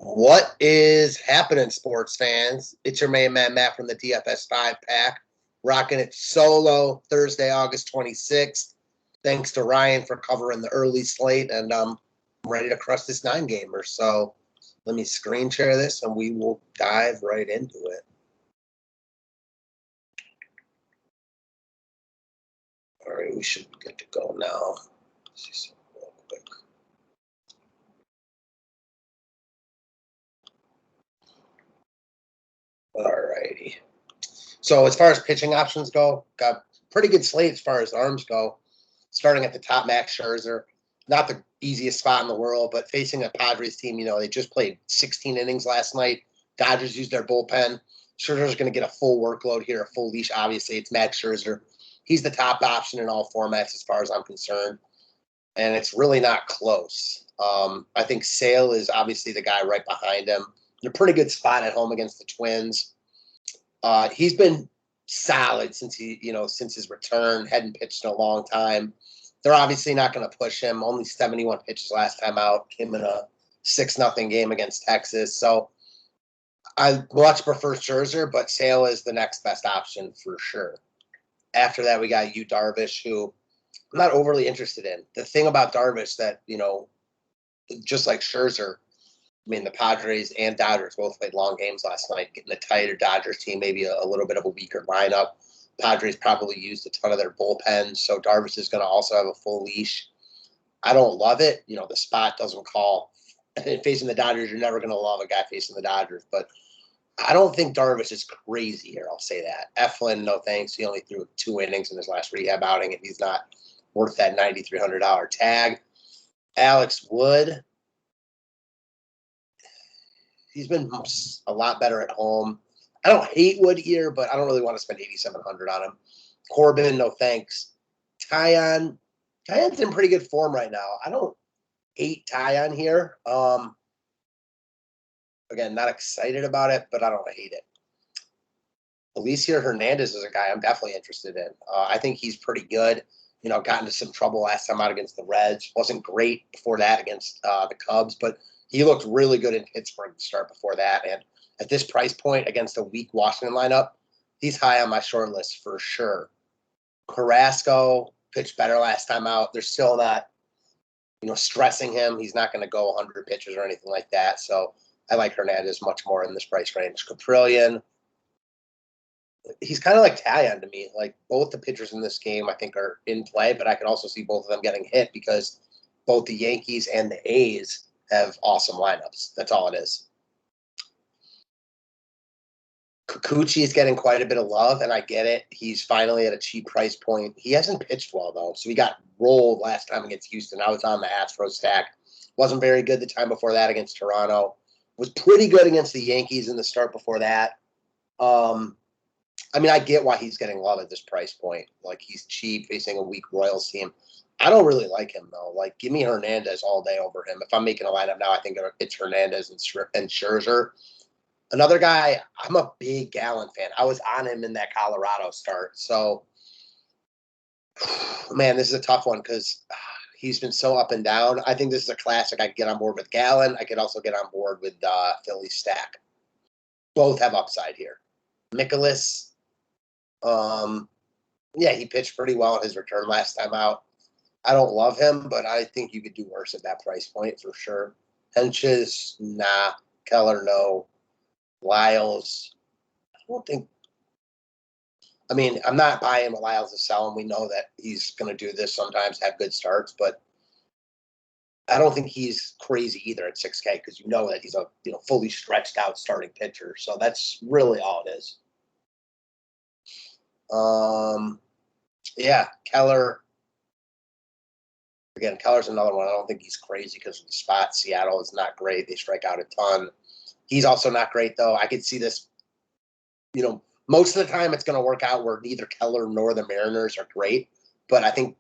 What is happening, sports fans? It's your main man, Matt, from the DFS 5-pack, rocking it solo Thursday, August 26th. Thanks to Ryan for covering the early slate, and I'm ready to crush this 9-gamer. So let me screen share this, and we will dive right into it. All right, we should get to go now. Let's see something real quick. All righty. So as far as pitching options go, got pretty good slate as far as arms go. Starting at the top, Max Scherzer. Not the easiest spot in the world, but facing a Padres team, they just played 16 innings last night. Dodgers used their bullpen. Scherzer's going to get a full workload here, a full leash. Obviously, it's Max Scherzer. He's the top option in all formats as far as I'm concerned, and it's really not close. I think Sale is obviously the guy right behind him. In a pretty good spot at home against the Twins. He's been solid since his return. Hadn't pitched in a long time. They're obviously not going to push him. Only 71 pitches last time out. Him in a 6-0 game against Texas. So I much prefer Scherzer, but Sale is the next best option for sure. After that, we got Yu Darvish, who I'm not overly interested in. The thing about Darvish that, just like Scherzer, the Padres and Dodgers both played long games last night, getting a tighter Dodgers team, maybe a little bit of a weaker lineup. Padres probably used a ton of their bullpens, so Darvish is going to also have a full leash. I don't love it. The spot doesn't call. Facing the Dodgers, you're never going to love a guy facing the Dodgers, but I don't think Darvish is crazy here. I'll say that. Eflin, no thanks. He only threw 2 innings in his last rehab outing, and he's not worth that $9,300 tag. Alex Wood, he's been a lot better at home. I don't hate Wood here, but I don't really want to spend $8,700 on him. Corbin, no thanks. Tyon, Tyon's in pretty good form right now. I don't hate Tyon here. Again, not excited about it, but I don't hate it. Alicia Hernandez is a guy I'm definitely interested in. I think he's pretty good. Got into some trouble last time out against the Reds. Wasn't great before that against the Cubs, but he looked really good in Pittsburgh to start before that. And at this price point against a weak Washington lineup, he's high on my short list for sure. Carrasco pitched better last time out. They're still not, stressing him. He's not going to go 100 pitches or anything like that. So I like Hernandez much more in this price range. Caprillion, he's kind of like Tyon to me. Like both the pitchers in this game, I think, are in play, but I can also see both of them getting hit because both the Yankees and the A's have awesome lineups. That's all it is. Kikuchi is getting quite a bit of love, and I get it. He's finally at a cheap price point. He hasn't pitched well, though, so he got rolled last time against Houston. I was on the Astros stack. Wasn't very good the time before that against Toronto. Was pretty good against the Yankees in the start before that. I get why he's getting love at this price point. Like, he's cheap, facing a weak Royals team. I don't really like him, though. Like, give me Hernandez all day over him. If I'm making a lineup now, I think it's Hernandez and Scherzer. Another guy, I'm a big Gallen fan. I was on him in that Colorado start. So, man, this is a tough one because he's been so up and down. I think this is a classic. I could get on board with Gallen. I could also get on board with Phillies stack. Both have upside here. Mikolas, he pitched pretty well in his return last time out. I don't love him, but I think you could do worse at that price point for sure. Henches, nah. Keller, no. Lyles, I don't think. I'm not buying Lyles to sell him. We know that he's going to do this sometimes, have good starts, but I don't think he's crazy either at 6K because you know that he's a fully stretched out starting pitcher. So that's really all it is. Keller. Again, Keller's another one. I don't think he's crazy because of the spot. Seattle is not great. They strike out a ton. He's also not great, though. I could see this, most of the time it's going to work out where neither Keller nor the Mariners are great, but I think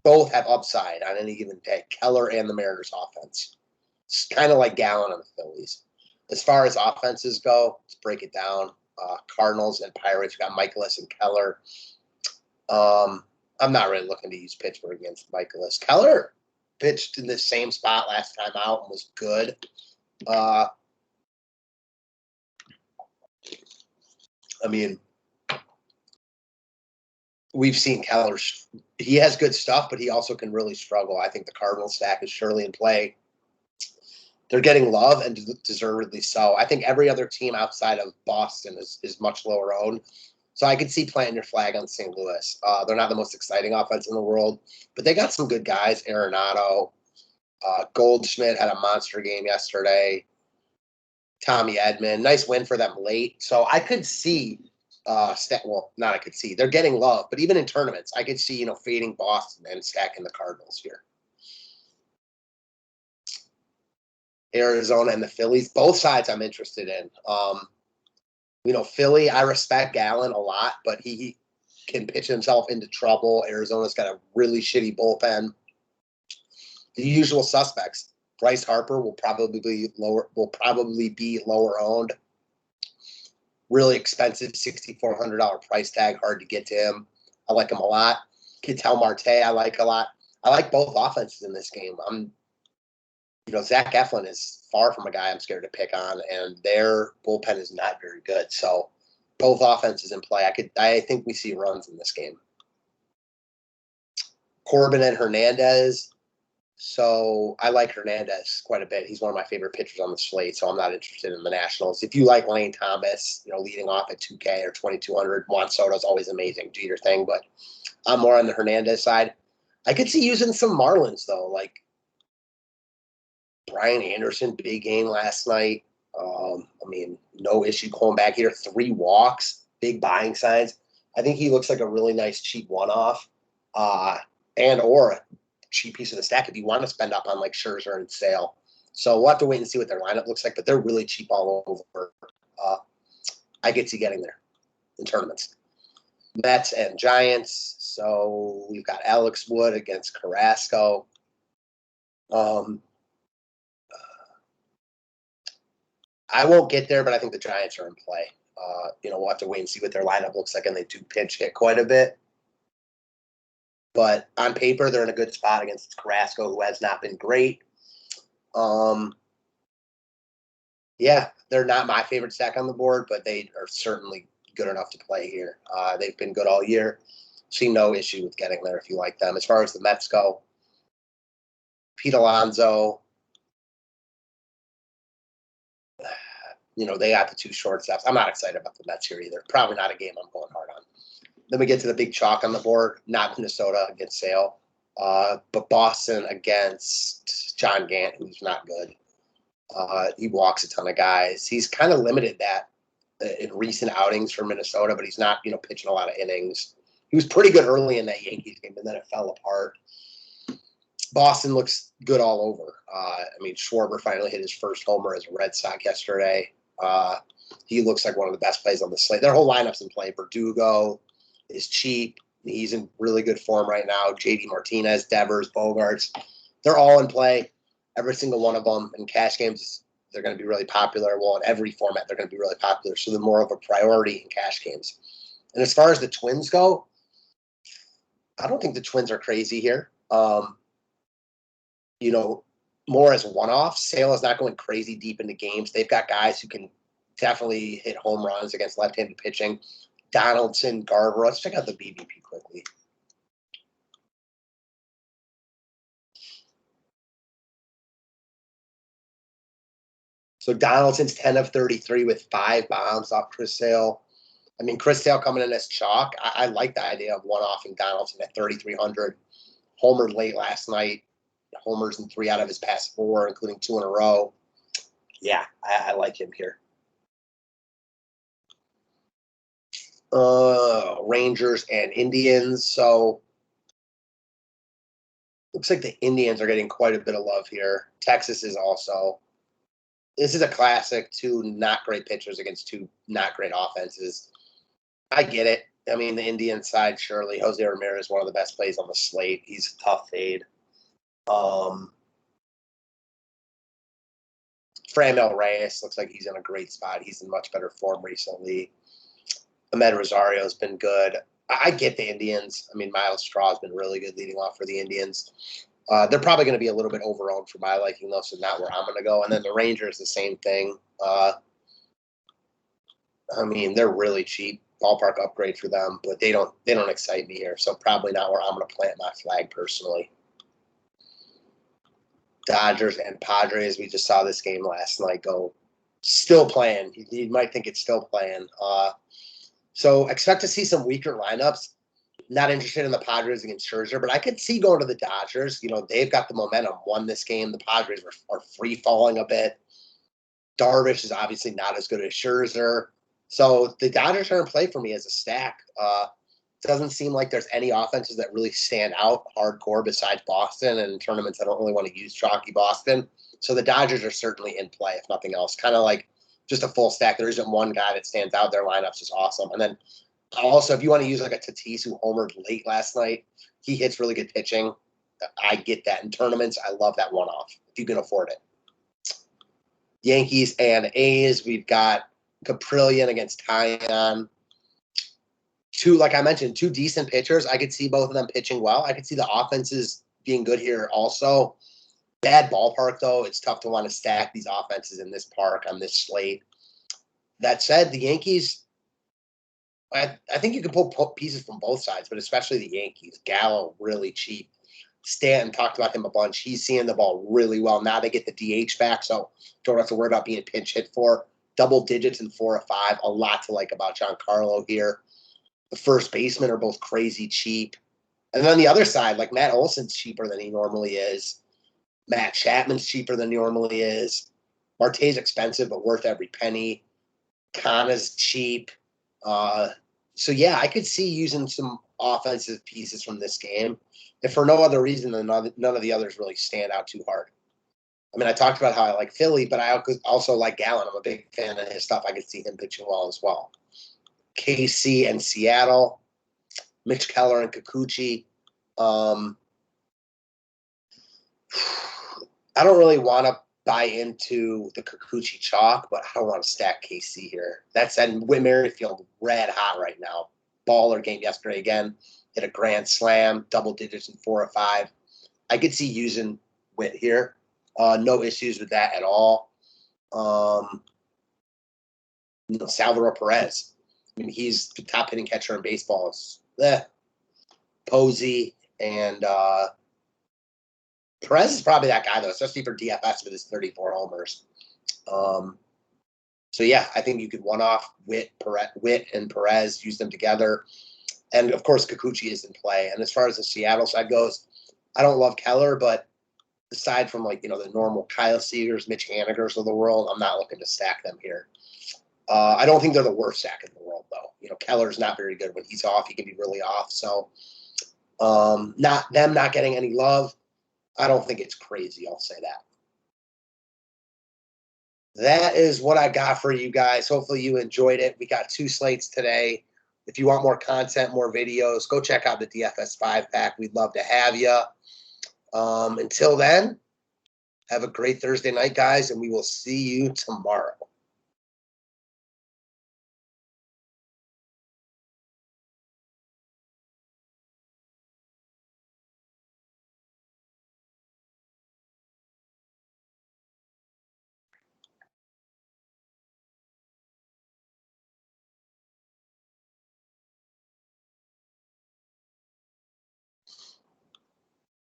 both have upside on any given day, Keller and the Mariners offense. It's kind of like Gallen on the Phillies. As far as offenses go, let's break it down. Cardinals and Pirates, got Mikolas and Keller. I'm not really looking to use Pittsburgh against Mikolas. Keller pitched in the same spot last time out and was good. I mean, we've seen Keller. He has good stuff, but he also can really struggle. I think the Cardinals stack is surely in play. They're getting love, and deservedly so. I think every other team outside of Boston is much lower owned. So I could see planting your flag on St. Louis. They're not the most exciting offense in the world, but they got some good guys. Arenado, Goldschmidt had a monster game yesterday. Tommy Edman, nice win for them late. So I could see, not I could see. They're getting love, but even in tournaments, I could see, fading Boston and stacking the Cardinals here. Arizona and the Phillies, both sides I'm interested in. Philly, I respect Gallen a lot, but he can pitch himself into trouble. Arizona's got a really shitty bullpen. The usual suspects. Bryce Harper will probably be lower owned. Really expensive, $6,400 price tag, hard to get to him. I like him a lot. Ketel Marte, I like a lot. I like both offenses in this game. Zach Eflin is far from a guy I'm scared to pick on, and their bullpen is not very good. So both offenses in play. I think we see runs in this game. Corbin and Hernandez. So I like Hernandez quite a bit. He's one of my favorite pitchers on the slate, so I'm not interested in the Nationals. If you like Lane Thomas, leading off at 2K or 2,200, Juan Soto's always amazing. Do your thing, but I'm more on the Hernandez side. I could see using some Marlins, though, like Brian Anderson, big game last night. No issue going back here. 3 walks, big buying signs. I think he looks like a really nice cheap one-off, or a cheap piece of the stack if you want to spend up on like Scherzer and Sale. So we'll have to wait and see what their lineup looks like, but they're really cheap all over. I get to getting there in tournaments. Mets and Giants. So we've got Alex Wood against Carrasco. I won't get there, but I think the Giants are in play. We'll have to wait and see what their lineup looks like, and they do pinch hit quite a bit. But on paper, they're in a good spot against Carrasco, who has not been great. They're not my favorite stack on the board, but they are certainly good enough to play here. They've been good all year. See no issue with getting there if you like them. As far as the Mets go, Pete Alonso, they got the 2 shortstops. I'm not excited about the Mets here either. Probably not a game I'm going hard on. Then we get to the big chalk on the board, not Minnesota against Sale, but Boston against John Gant, who's not good. He walks a ton of guys. He's kind of limited that in recent outings for Minnesota, but he's not, pitching a lot of innings. He was pretty good early in that Yankees game, and then it fell apart. Boston looks good all over. Schwarber finally hit his first homer as a Red Sox yesterday. He looks like one of the best plays on the slate. Their whole lineup's in play. Verdugo is cheap. He's in really good form right now. JD Martinez, Devers, Bogarts, they're all in play. Every single one of them. In cash games, they're going to be really popular. Well, in every format, they're going to be really popular. So they're more of a priority in cash games. And as far as the Twins go, I don't think the Twins are crazy here. More as one-off. Sale is not going crazy deep into games. They've got guys who can definitely hit home runs against left-handed pitching. Donaldson, Garver. Let's check out the BBP quickly. So Donaldson's 10 of 33 with 5 bombs off Chris Sale. Chris Sale coming in as chalk. I like the idea of one-offing Donaldson at 3,300. Homered late last night. Homers in 3 out of his past 4, including 2 in a row. Yeah, I like him here. Rangers and Indians. So looks like the Indians are getting quite a bit of love here. Texas is also. This is a classic. 2 not great pitchers against 2 not great offenses. I get it. The Indian side, surely. Jose Ramirez is one of the best plays on the slate. He's a tough fade. Framel Reyes looks like he's in a great spot. He's in much better form recently. Ahmed Rosario's been good. I get the Indians. Miles Straw's been really good leading off for the Indians. They're probably going to be a little bit overowned for my liking, though, so not where I'm going to go. And then the Rangers, the same thing. I mean, they're really cheap. Ballpark upgrade for them, but they don't excite me here. So probably not where I'm going to plant my flag personally. Dodgers and Padres. We just saw this game last night go still playing. You might think it's still playing. So expect to see some weaker lineups. Not interested in the Padres against Scherzer, but I could see going to the Dodgers. You know, they've got the momentum, won this game. The Padres are free falling a bit. Darvish is obviously not as good as Scherzer. So the Dodgers are in play for me as a stack. Doesn't seem like there's any offenses that really stand out hardcore besides Boston, and in tournaments I don't really want to use chalky Boston. So the Dodgers are certainly in play, if nothing else. Kind of like just a full stack. There isn't one guy that stands out. Their lineup's just awesome. And then also, if you want to use like a Tatis who homered late last night, he hits really good pitching. I get that in tournaments. I love that one-off if you can afford it. Yankees and A's. We've got Caprillion against Tyon. Like I mentioned, two decent pitchers. I could see both of them pitching well. I could see the offenses being good here also. Bad ballpark, though. It's tough to want to stack these offenses in this park on this slate. That said, the Yankees, I think you can pull pieces from both sides, but especially the Yankees. Gallo, really cheap. Stanton, talked about him a bunch. He's seeing the ball really well. Now they get the DH back, so don't have to worry about being pinch hit for. Double digits in 4 or 5. A lot to like about Giancarlo here. The first basemen are both crazy cheap. And then on the other side, like Matt Olson's cheaper than he normally is. Matt Chapman's cheaper than he normally is. Marte's expensive, but worth every penny. Kana's cheap. So, yeah, I could see using some offensive pieces from this game, if for no other reason than none of the others really stand out too hard. I mean, I talked about how I like Philly, but I also like Gallen. I'm a big fan of his stuff. I could see him pitching well as well. KC and Seattle, Mitch Keller and Kikuchi. I don't really want to buy into the Kikuchi chalk, but I don't want to stack KC here. That said, Whit Merrifield red hot right now. Baller game yesterday again. Hit a grand slam, double digits in 4 or 5. I could see using Whit here. No issues with that at all. Salvador Perez. I mean, he's the top hitting catcher in baseball. Posey and Perez is probably that guy, though, especially for DFS with his 34 homers. So, yeah, I think you could one-off Whit and Perez, use them together. And, of course, Kikuchi is in play. And as far as the Seattle side goes, I don't love Keller, but aside from, like, the normal Kyle Seagers, Mitch Hanigers of the world, I'm not looking to stack them here. I don't think they're the worst stack in the world, though. Keller's not very good. When he's off, he can be really off. So not getting any love, I don't think it's crazy. I'll say that. That is what I got for you guys. Hopefully you enjoyed it. We got 2 slates today. If you want more content, more videos, go check out the DFS 5-pack. We'd love to have you. Until then, have a great Thursday night, guys, and we will see you tomorrow.